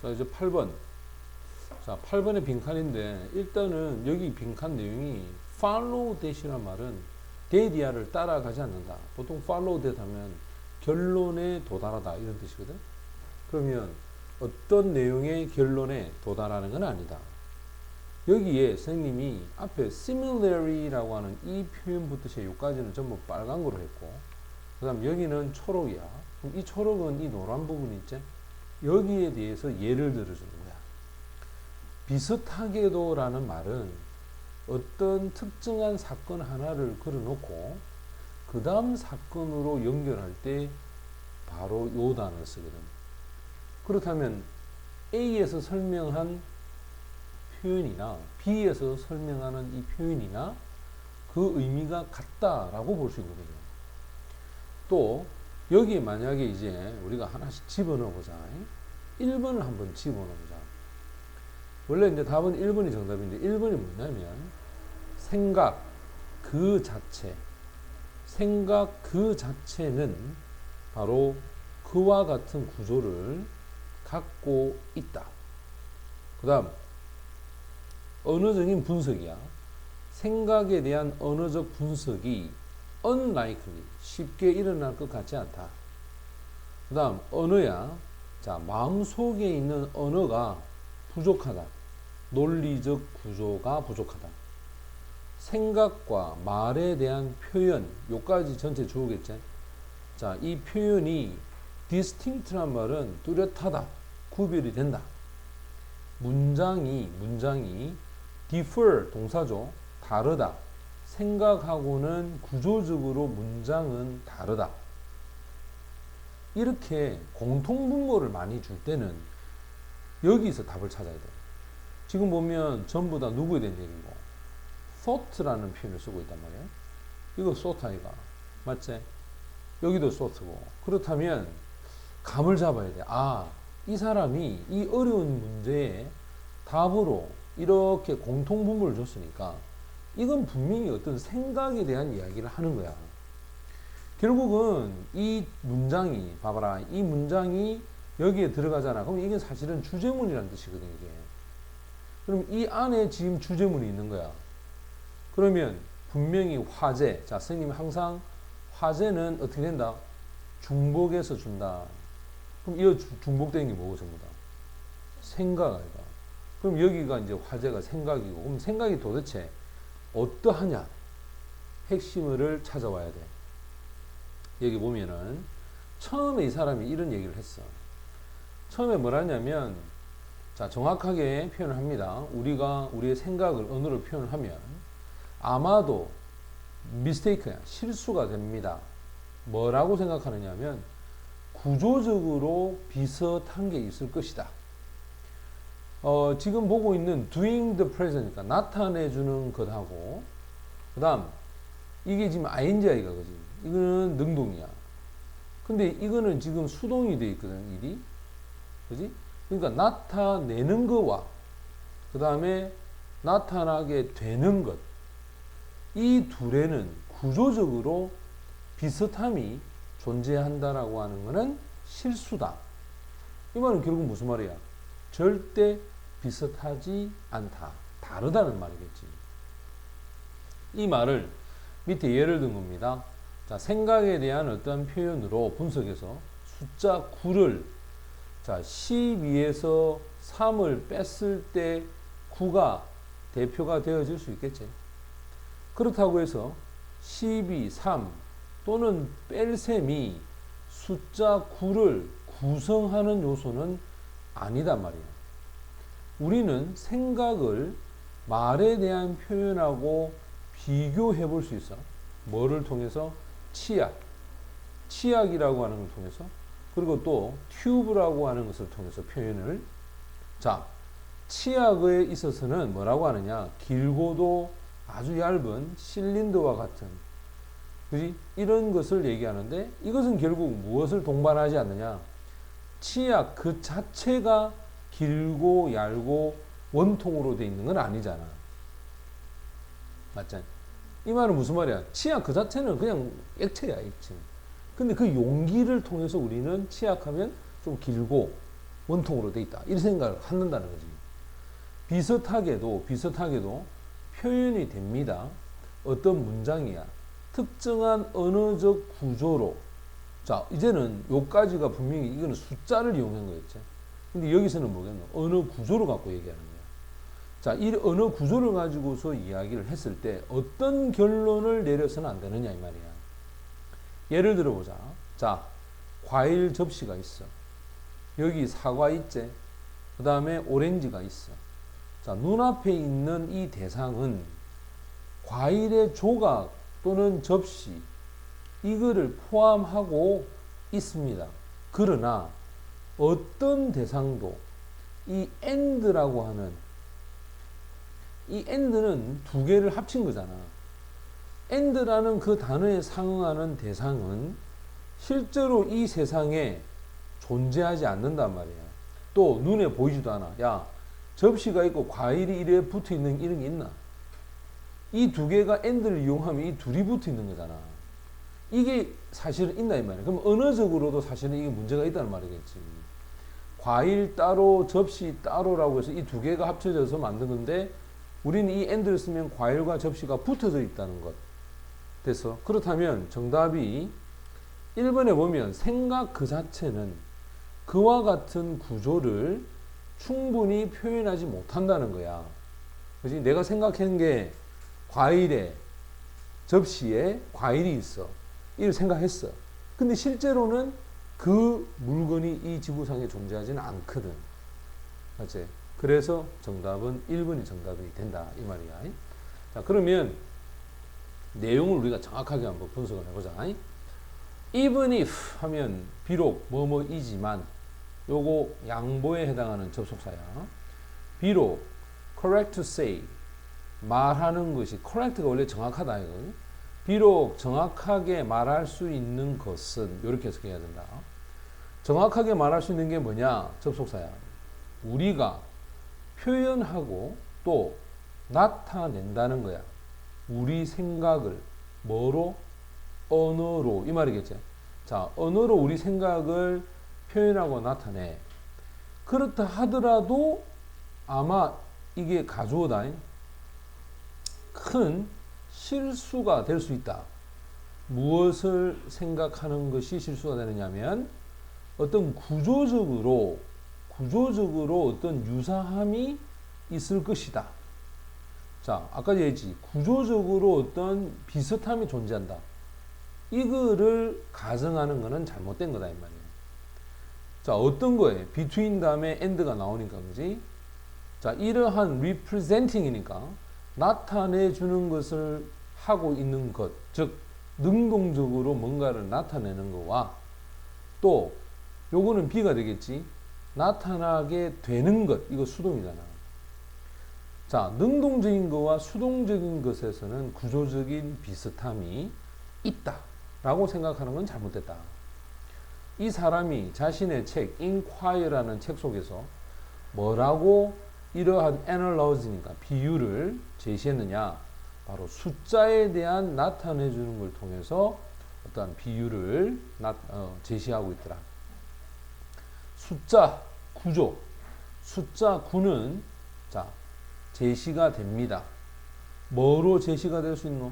자, 이제 8번. 자, 8번의 빈칸인데, 일단은 여기 빈칸 내용이 follow that이란 말은 that이야를 따라가지 않는다. 보통 follow that 하면 결론에 도달하다 이런 뜻이거든. 그러면 어떤 내용의 결론에 도달하는 건 아니다. 여기에 선생님이 앞에 similarly라고 하는 이 표현부터 시 여기까지는 전부 빨간 거로 했고, 그 다음 여기는 초록이야. 그럼 이 초록은 이 노란 부분이 있지? 여기에 대해서 예를 들어주는 거야. 비슷하게도 라는 말은 어떤 특정한 사건 하나를 걸어놓고 그 다음 사건으로 연결할 때 바로 요 단어를 쓰거든. 그렇다면 A에서 설명한 표현이나 B에서 설명하는 이 표현이나 그 의미가 같다라고 볼 수 있는 거죠. 또 여기에 만약에 이제 우리가 하나씩 집어넣어 보자. 1번을 한번 집어넣어 보자. 원래 이제 답은 1번이 정답인데 1번이 뭐냐면 생각 그 자체는 바로 그와 같은 구조를 갖고 있다. 그 다음 언어적인 분석이야. 생각에 대한 언어적 분석이 unlikely, 쉽게 일어날 것 같지 않다. 그 다음 언어야. 자, 마음속에 있는 언어가 부족하다. 논리적 구조가 부족하다. 생각과 말에 대한 표현, 요까지 전체 주어겠지. 자, 이 표현이 distinct란 말은 뚜렷하다, 구별이 된다. 문장이 differ 동사죠. 다르다. 생각하고는 구조적으로 문장은 다르다. 이렇게 공통분모를 많이 줄 때는 여기서 답을 찾아야 돼. 지금 보면 전부 다 누구에 대한 얘기고 thought라는 표현을 쓰고 있단 말이에요. 이거 thought 아이가 맞지? 여기도 thought고. 그렇다면 감을 잡아야 돼. 아, 이 사람이 이 어려운 문제에 답으로 이렇게 공통분모를 줬으니까 이건 분명히 어떤 생각에 대한 이야기를 하는 거야. 결국은 이 문장이 봐봐라. 이 문장이 여기에 들어가잖아. 그럼 이게 사실은 주제문이라는 뜻이거든 이게. 그럼 이 안에 지금 주제문이 있는 거야. 그러면 분명히 화제. 자, 선생님이 항상 화제는 어떻게 된다? 중복해서 준다. 그럼 이 중복된 게 뭐고 전부 다? 생각 아이가. 그럼 여기가 이제 화제가 생각이고, 그럼 생각이 도대체 어떠하냐? 핵심을 찾아와야 돼. 여기 보면은 처음에 이 사람이 이런 얘기를 했어. 처음에 뭐라냐면, 자, 정확하게 표현을 합니다. 우리가 우리의 생각을 언어로 표현을 하면 아마도 mistake야, 실수가 됩니다. 뭐라고 생각하느냐면 구조적으로 비슷한 게 있을 것이다. 지금 보고 있는 doing the present이니까 나타내주는 것하고, 그 다음 이게 지금 ing이가 그지? 이거는 능동이야. 근데 이거는 지금 수동이 돼 있거든, 일이. 그지? 그러니까 나타내는 거와 그 다음에 나타나게 되는 것, 이 둘에는 구조적으로 비슷함이 존재한다라고 하는 것은 실수다. 이 말은 결국 무슨 말이야? 절대 비슷하지 않다. 다르다는 말이겠지. 이 말을 밑에 예를 든 겁니다. 자, 생각에 대한 어떤 표현으로 분석해서 숫자 9를, 자, 12에서 3을 뺐을 때 9가 대표가 되어질 수 있겠지. 그렇다고 해서 12, 3 또는 뺄셈이 숫자 9를 구성하는 요소는 아니단 말이야. 우리는 생각을 말에 대한 표현하고 비교해 볼 수 있어. 뭐를 통해서? 치약이라고 하는 걸 통해서, 그리고 또 튜브라고 하는 것을 통해서 표현을. 자, 치약에 있어서는 뭐라고 하느냐? 길고도 아주 얇은 실린더와 같은, 그지? 이런 것을 얘기하는데, 이것은 결국 무엇을 동반하지 않느냐? 치약 그 자체가 길고 얇고 원통으로 되어 있는 건 아니잖아. 맞잖아. 이 말은 무슨 말이야? 치약 그 자체는 그냥 액체야, 액체. 근데 그 용기를 통해서 우리는 치약하면 좀 길고 원통으로 돼 있다. 이런 생각을 갖는다는 거지. 비슷하게도 표현이 됩니다. 어떤 문장이야. 특정한 언어적 구조로. 자, 이제는 요까지가 분명히 이거는 숫자를 이용한 거였지. 근데 여기서는 뭐겠노? 언어 구조를 갖고 얘기하는 거야. 자, 이 언어 구조를 가지고서 이야기를 했을 때 어떤 결론을 내려서는 안 되느냐 이 말이야. 예를 들어보자. 자, 과일 접시가 있어. 여기 사과 있지? 그 다음에 오렌지가 있어. 자, 눈앞에 있는 이 대상은 과일의 조각 또는 접시 이거를 포함하고 있습니다. 그러나 어떤 대상도 이 and라고 하는 이 and는 두 개를 합친 거잖아. and라는 그 단어에 상응하는 대상은 실제로 이 세상에 존재하지 않는단 말이야. 또 눈에 보이지도 않아. 야, 접시가 있고 과일이 이래 붙어 있는 이런 게 있나? 이 두 개가 and를 이용하면 이 둘이 붙어 있는 거잖아. 이게 사실은 있나 이 말이야. 그럼 언어적으로도 사실은 이게 문제가 있다는 말이겠지. 과일 따로 접시 따로라고 해서 이 두 개가 합쳐져서 만든 건데 우리는 이 and를 쓰면 과일과 접시가 붙어져 있다는 것. 됐어. 그렇다면 정답이 1번에 보면 생각 그 자체는 그와 같은 구조를 충분히 표현하지 못한다는 거야. 그지? 내가 생각한 게 과일에 접시에 과일이 있어. 이걸 생각했어. 근데 실제로는 그 물건이 이 지구상에 존재하지는 않거든. 맞지? 그래서 정답은 1번이 정답이 된다. 이 말이야. 자, 그러면 내용을 우리가 정확하게 한번 분석을 해보자. even if 하면 비록 뭐뭐이지만 요거 양보에 해당하는 접속사야. 비록 correct to say 말하는 것이 correct가 원래 정확하다 이거. 비록 정확하게 말할 수 있는 것은 이렇게 해석해야 된다. 정확하게 말할 수 있는 게 뭐냐? 접속사야. 우리가 표현하고 또 나타낸다는 거야. 우리 생각을 뭐로? 언어로 이 말이겠지. 자, 언어로 우리 생각을 표현하고 나타내. 그렇다 하더라도 아마 이게 가져오다 큰 실수가 될 수 있다. 무엇을 생각하는 것이 실수가 되느냐면 어떤 구조적으로 어떤 유사함이 있을 것이다. 자, 아까 얘기했지. 구조적으로 어떤 비슷함이 존재한다. 이거를 가정하는 것은 잘못된 거다 이 말이에요. 자, 어떤 거에 between 다음에 and가 나오니까 그지? 자, 이러한 representing이니까 나타내 주는 것을 하고 있는 것, 즉 능동적으로 뭔가를 나타내는 거와 또 요거는 B가 되겠지. 나타나게 되는 것, 이거 수동이잖아. 자, 능동적인 것과 수동적인 것에서는 구조적인 비슷함이 있다 라고 생각하는 건 잘못됐다. 이 사람이 자신의 책 Inquire라는 책 속에서 뭐라고 이러한 analogy니까 비유를 제시했느냐? 바로 숫자에 대한 나타내 주는 걸 통해서 어떠한 비유를 제시하고 있더라. 숫자 구조, 숫자 9는 자 제시가 됩니다. 뭐로 제시가 될 수 있노?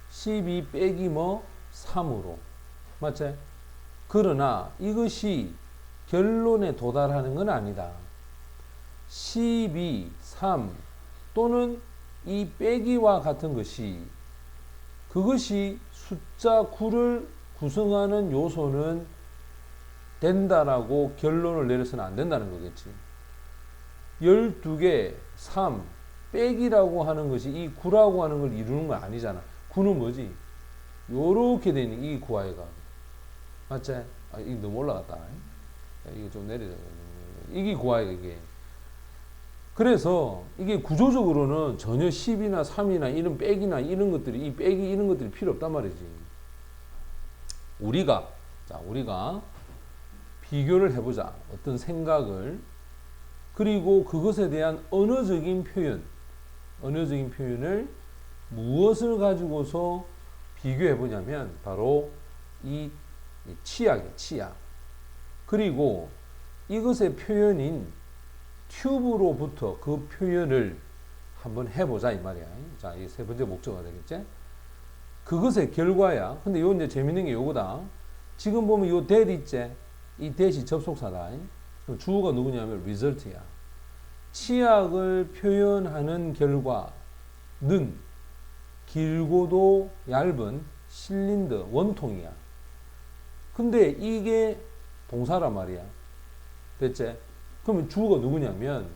12 빼기 뭐 3으로. 맞지? 그러나 이것이 결론에 도달하는 건 아니다. 12, 3 또는 이 빼기와 같은 것이 그것이 숫자 9를 구성하는 요소는 된다라고 결론을 내려서는 안 된다는 거겠지. 12개 3 빼기라고 하는 것이 이 9라고 하는 걸 이루는 건 아니잖아. 9는 뭐지? 요렇게 되는 이 구하이가. 맞지? 아, 이거 너무 올라갔다. 이거 좀 내리자. 이게 구하이가 이게. 그래서 이게 구조적으로는 전혀 10이나 3이나 이런 빼기나 이런 것들이 이 빼기 이런 것들이 필요 없단 말이지. 우리가 비교를 해보자. 어떤 생각을 그리고 그것에 대한 언어적인 표현을 무엇을 가지고서 비교해 보냐면 바로 이 치약이야, 치약. 그리고 이것의 표현인 튜브로부터 그 표현을 한번 해보자 이 말이야. 자, 이 세 번째 목적어가 되겠지? 그것의 결과야. 근데 요 이제 재밌는 게 요거다. 지금 보면 요 that 있지? 이 that이 접속사다. 그럼 주어가 누구냐면 result야. 치약을 표현하는 결과는 길고도 얇은 실린더, 원통이야. 근데 이게 동사란 말이야. 됐지? 그러면 주어가 누구냐면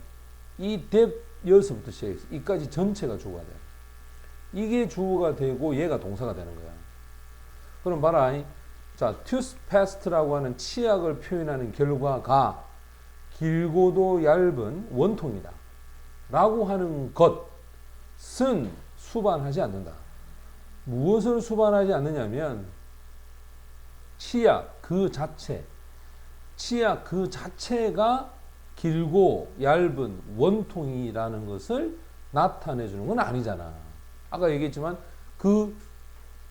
이 that 여기서부터 시작해서 이까지 전체가 주어가 돼. 이게 주어가 되고 얘가 동사가 되는 거야. 그럼 봐라. 자, toothpaste라고 하는 치약을 표현하는 결과가 길고도 얇은 원통이다. 라고 하는 것은 수반하지 않는다. 무엇을 수반하지 않느냐면 치약 그 자체가 길고 얇은 원통이라는 것을 나타내 주는 건 아니잖아. 아까 얘기했지만 그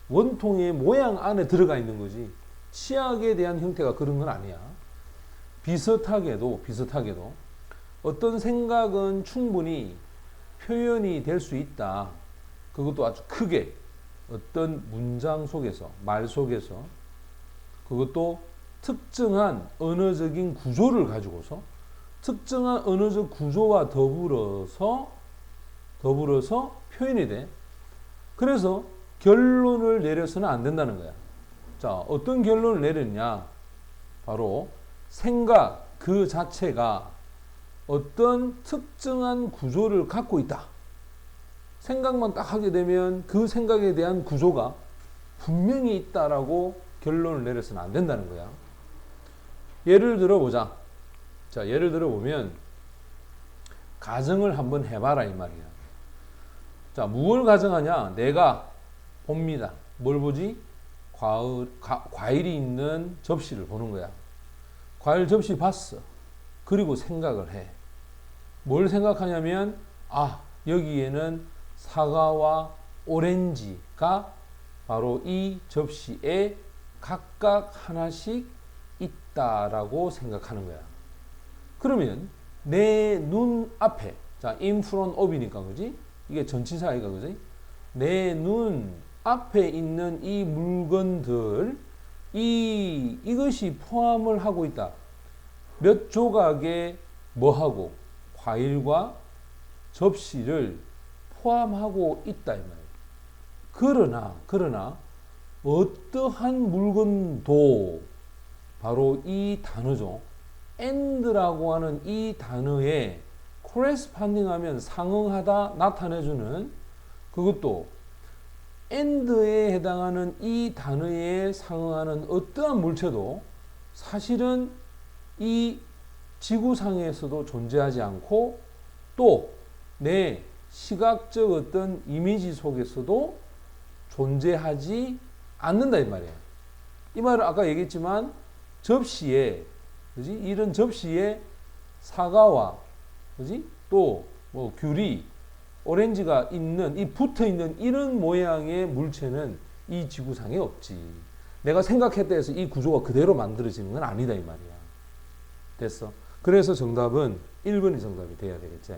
원통의 모양 안에 들어가 있는 거지. 치약에 대한 형태가 그런 건 아니야. 비슷하게도 어떤 생각은 충분히 표현이 될 수 있다. 그것도 아주 크게 어떤 문장 속에서, 말 속에서, 그것도 특정한 언어적인 구조를 가지고서 특정한 언어적 구조와 더불어서 표현이 돼. 그래서 결론을 내려서는 안 된다는 거야. 자, 어떤 결론을 내렸냐? 바로 생각 그 자체가 어떤 특정한 구조를 갖고 있다. 생각만 딱 하게 되면 그 생각에 대한 구조가 분명히 있다라고 결론을 내려서는 안 된다는 거야. 예를 들어보자. 자, 예를 들어보면 가정을 한번 해봐라 이 말이야. 자, 무엇을 가정하냐? 내가 봅니다. 뭘 보지? 과일이 있는 접시를 보는 거야. 과일 접시 봤어. 그리고 생각을 해. 뭘 생각하냐면 여기에는 사과와 오렌지가 바로 이 접시에 각각 하나씩 있다라고 생각하는 거야. 그러면 내 눈 앞에, 자, in front of이니까, 그지? 이게 전치사이가, 그지? 내 눈 앞에 있는 이 물건들, 이것이 포함을 하고 있다. 몇 조각의 뭐하고? 과일과 접시를 포함하고 있다, 이 말이에요. 그러나, 어떠한 물건도 바로 이 단어죠. and라고 하는 이 단어에 corresponding 하면 상응하다, 나타내주는 그것도 and에 해당하는 이 단어에 상응하는 어떠한 물체도 사실은 이 지구상에서도 존재하지 않고 또 내 시각적 어떤 이미지 속에서도 존재하지 않는다 이 말이에요. 이 말은 아까 얘기했지만 접시에, 그지? 이런 접시에 사과와, 그지? 또 뭐 귤이, 오렌지가 있는, 이 붙어 있는 이런 모양의 물체는 이 지구상에 없지. 내가 생각했다 해서 이 구조가 그대로 만들어지는 건 아니다 이 말이야. 됐어? 그래서 정답은 1번이 정답이 돼야 되겠지.